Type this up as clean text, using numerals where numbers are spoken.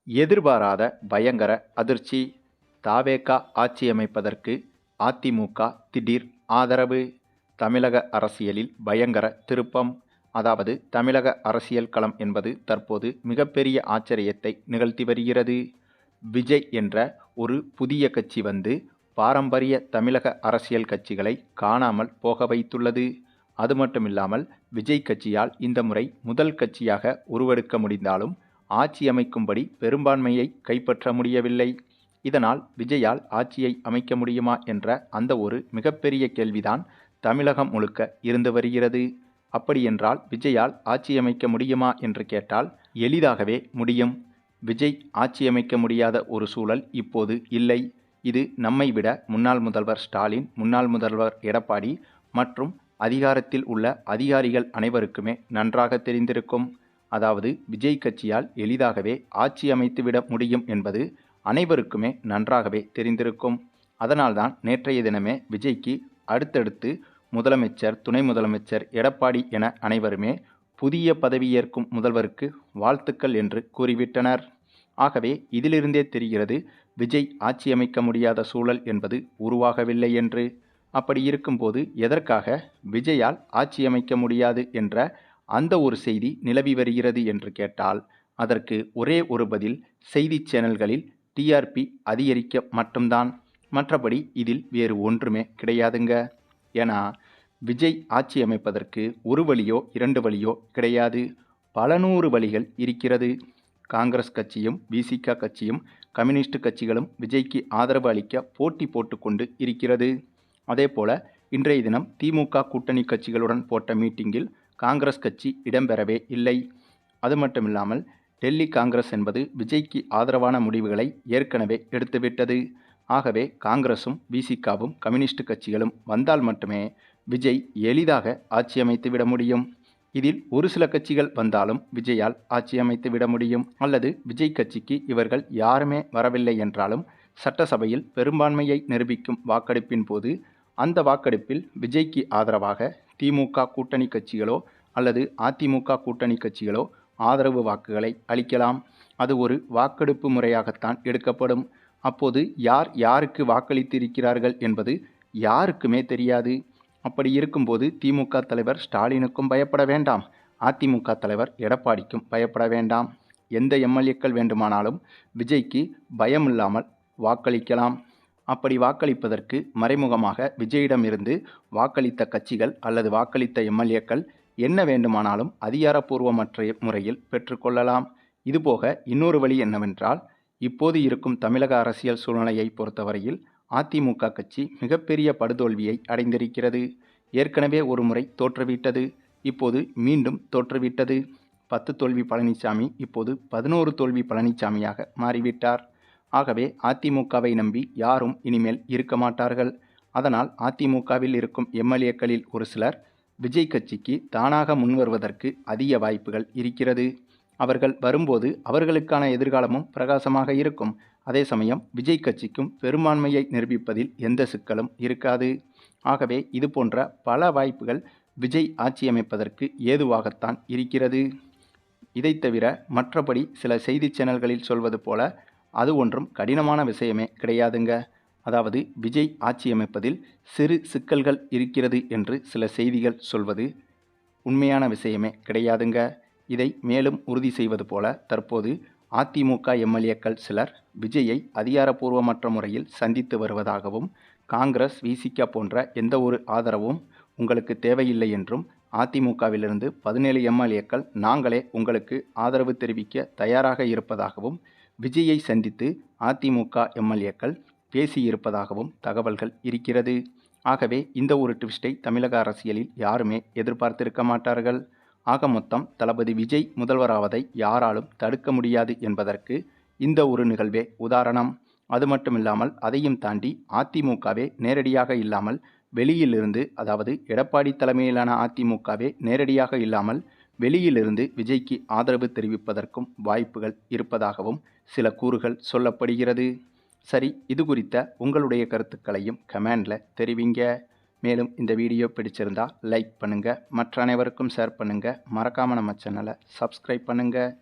எதிர்பாராத பயங்கர அதிர்ச்சி. தாவேகா ஆட்சியமைப்பதற்கு அதிமுக திடீர் ஆதரவு. தமிழக அரசியலில் பயங்கர திருப்பம். அதாவது தமிழக அரசியல் களம் என்பது தற்போது மிகப்பெரிய ஆச்சரியத்தை நிகழ்த்தி வருகிறது. விஜய் என்ற ஒரு புதிய கட்சி வந்து பாரம்பரிய தமிழக அரசியல் கட்சிகளை காணாமல் போக வைத்துள்ளது. அது மட்டுமில்லாமல் விஜய் கட்சியால் இந்த முறை முதல் கட்சியாக உருவெடுக்க முடிந்தாலும் ஆட்சி அமைக்கும்படி பெரும்பான்மையை கைப்பற்ற முடியவில்லை. இதனால் விஜயால் ஆட்சியை அமைக்க முடியுமா என்ற அந்த ஒரு மிகப்பெரிய கேள்விதான் தமிழகம் முழுக்க இருந்து வருகிறது. அப்படியென்றால் விஜயால் ஆட்சி அமைக்க முடியுமா என்று கேட்டால் எளிதாகவே முடியும். விஜய் ஆட்சியமைக்க முடியாத ஒரு சூழல் இப்போது இல்லை. இது நம்மை விட முன்னாள் முதல்வர் ஸ்டாலின், முன்னாள் முதல்வர் எடப்பாடி மற்றும் அதிகாரத்தில் உள்ள அதிகாரிகள் அனைவருக்குமே நன்றாக தெரிந்திருக்கும். அதாவது விஜய் கட்சியால் எளிதாகவே ஆட்சி அமைத்துவிட முடியும் என்பது அனைவருக்குமே நன்றாகவே தெரிந்திருக்கும். அதனால்தான் நேற்றைய தினமே விஜய்க்கு அடுத்தடுத்து முதலமைச்சர், துணை முதலமைச்சர், எடப்பாடி என அனைவருமே புதிய பதவியேற்கும் முதல்வருக்கு வாழ்த்துக்கள் என்று கூறிவிட்டனர். ஆகவே இதிலிருந்தே தெரிகிறது விஜய் ஆட்சி அமைக்க முடியாத சூழல் என்பது உருவாகவில்லை என்று. அப்படி இருக்கும்போது எதற்காக விஜயால் ஆட்சி அமைக்க முடியாது என்ற அந்த ஒரு செய்தி நிலவி வருகிறது என்று கேட்டால் அதற்கு ஒரே ஒரு பதில், செய்தி சேனல்களில் டிஆர்பி அதிகரிக்க மட்டும்தான். மற்றபடி இதில் வேறு ஒன்றுமே கிடையாதுங்க. ஏன்னா விஜய் ஆட்சி அமைப்பதற்கு ஒரு வழியோ இரண்டு வழியோ கிடையாது, பல நூறு வழிகள் இருக்கிறது. காங்கிரஸ் கட்சியும் விசிக கட்சியும் கம்யூனிஸ்ட் கட்சிகளும் விஜய்க்கு ஆதரவு அளிக்க போட்டி போட்டுக்கொண்டு இருக்கிறது. அதேபோல இன்றைய தினம் திமுக கூட்டணி கட்சிகளுடன் போட்ட மீட்டிங்கில் காங்கிரஸ் கட்சி இடம்பெறவே இல்லை. அது மட்டுமில்லாமல் டெல்லி காங்கிரஸ் என்பது விஜய்க்கு ஆதரவான முடிவுகளை ஏற்கனவே எடுத்துவிட்டது. ஆகவே காங்கிரசும் விசிகாவும் கம்யூனிஸ்ட் கட்சிகளும் வந்தால் மட்டுமே விஜய் எளிதாக ஆட்சி அமைத்து விட முடியும். இதில் ஒரு சில கட்சிகள் வந்தாலும் விஜயால் ஆட்சி அமைத்து விட முடியும். அல்லது விஜய் கட்சிக்கு இவர்கள் யாருமே வரவில்லை என்றாலும் சட்டசபையில் பெரும்பான்மையை நிரூபிக்கும் வாக்கெடுப்பின் போது அந்த வாக்கெடுப்பில் விஜய்க்கு ஆதரவாக திமுக கூட்டணி கட்சிகளோ அல்லது அதிமுக கூட்டணி கட்சிகளோ ஆதரவு வாக்குகளை அளிக்கலாம். அது ஒரு வாக்கெடுப்பு முறையாகத்தான் எடுக்கப்படும். அப்போது யார் யாருக்கு வாக்களித்து இருக்கிறார்கள் என்பது யாருக்குமே தெரியாது. அப்படி இருக்கும்போது திமுக தலைவர் ஸ்டாலினுக்கும் பயப்பட வேண்டாம், அதிமுக தலைவர் எடப்பாடிக்கும் பயப்பட வேண்டாம். எந்த எம்எல்ஏக்கள் வேண்டுமானாலும் விஜய்க்கு பயமில்லாமல் வாக்களிக்கலாம். அப்படி வாக்களிப்பதற்கு மறைமுகமாக விஜயிடமிருந்து வாக்களித்த கட்சிகள் அல்லது வாக்களித்த எம்எல்ஏக்கள் என்ன வேண்டுமானாலும் அதிகாரப்பூர்வமற்ற முறையில் பெற்றுக்கொள்ளலாம். இதுபோக இன்னொரு வழி என்னவென்றால், இப்போது இருக்கும் தமிழக அரசியல் சூழ்நிலையை பொறுத்தவரையில் அதிமுக கட்சி மிகப்பெரிய படுதோல்வியை அடைந்திருக்கிறது. ஏற்கனவே ஒரு முறை தோற்றுவிட்டது, இப்போது மீண்டும் தோற்றுவிட்டது. 10 தோல்வி பழனிசாமி இப்போது 11 தோல்வி பழனிசாமியாக மாறிவிட்டார். ஆகவே அதிமுகவை நம்பி யாரும் இனிமேல் இருக்க மாட்டார்கள். அதனால் அதிமுகவில் இருக்கும் எம்எல்ஏக்களில் ஒரு சிலர் விஜய் கட்சிக்கு தானாக முன்வருவதற்கு அதிக வாய்ப்புகள் இருக்கிறது. அவர்கள் வரும்போது அவர்களுக்கான எதிர்காலமும் பிரகாசமாக இருக்கும். அதே சமயம் விஜய் கட்சிக்கும் பெரும்பான்மையை நிரூபிப்பதில் எந்த சிக்கலும் இருக்காது. ஆகவே இது போன்ற பல வாய்ப்புகள் விஜய் ஆட்சி அமைப்பதற்கு ஏதுவாகத்தான் இருக்கிறது. இதை தவிர மற்றபடி சில செய்தி சேனல்களில் சொல்வது போல அது ஒன்றும் கடினமான விஷயமே கிடையாதுங்க. அதாவது விஜய் ஆட்சி அமைப்பதில் சிறு சிக்கல்கள் இருக்கிறது என்று சில செய்திகள் சொல்வது உண்மையான விஷயமே கிடையாதுங்க. இதை மேலும் உறுதி செய்வது போல தற்போது அதிமுக எம்எல்ஏக்கள் சிலர் விஜயை அதிகாரப்பூர்வமற்ற முறையில் சந்தித்து வருவதாகவும், காங்கிரஸ் விசிக போன்ற எந்த ஒரு ஆதரவும் உங்களுக்கு தேவையில்லை என்றும், அதிமுகவிலிருந்து 17 எம்எல்ஏக்கள் நாங்களே உங்களுக்கு ஆதரவு தெரிவிக்க தயாராக இருப்பதாகவும் விஜயை சந்தித்து அதிமுக எம்எல்ஏக்கள் பேசியிருப்பதாகவும் தகவல்கள் இருக்கிறது. ஆகவே இந்த ஒரு ட்விஸ்டை தமிழக அரசியலில் யாருமே எதிர்பார்த்திருக்க மாட்டார்கள். ஆக மொத்தம் தளபதி விஜய் முதல்வராவதை யாராலும் தடுக்க முடியாது என்பதற்கு இந்த ஒரு நிகழ்வே உதாரணம். அது மட்டுமில்லாமல் அதையும் தாண்டி அதிமுகவே நேரடியாக இல்லாமல் வெளியிலிருந்து, அதாவது எடப்பாடி தலைமையிலான அதிமுகவே நேரடியாக இல்லாமல் வெளியிலிருந்து விஜய்க்கு ஆதரவு தெரிவிப்பதற்கும் வாய்ப்புகள் இருப்பதாகவும் சில கூறுகள் சொல்லப்படுகிறது. சரி, இது குறித்த உங்களுடைய கருத்துக்களையும் கமெண்டில் தெரிவிங்க. மேலும் இந்த வீடியோ பிடிச்சிருந்தா லைக் பண்ணுங்கள், மற்ற அனைவருக்கும் ஷேர் பண்ணுங்கள், மறக்காமல் நம்ம சேனலை சப்ஸ்கிரைப் பண்ணுங்கள்.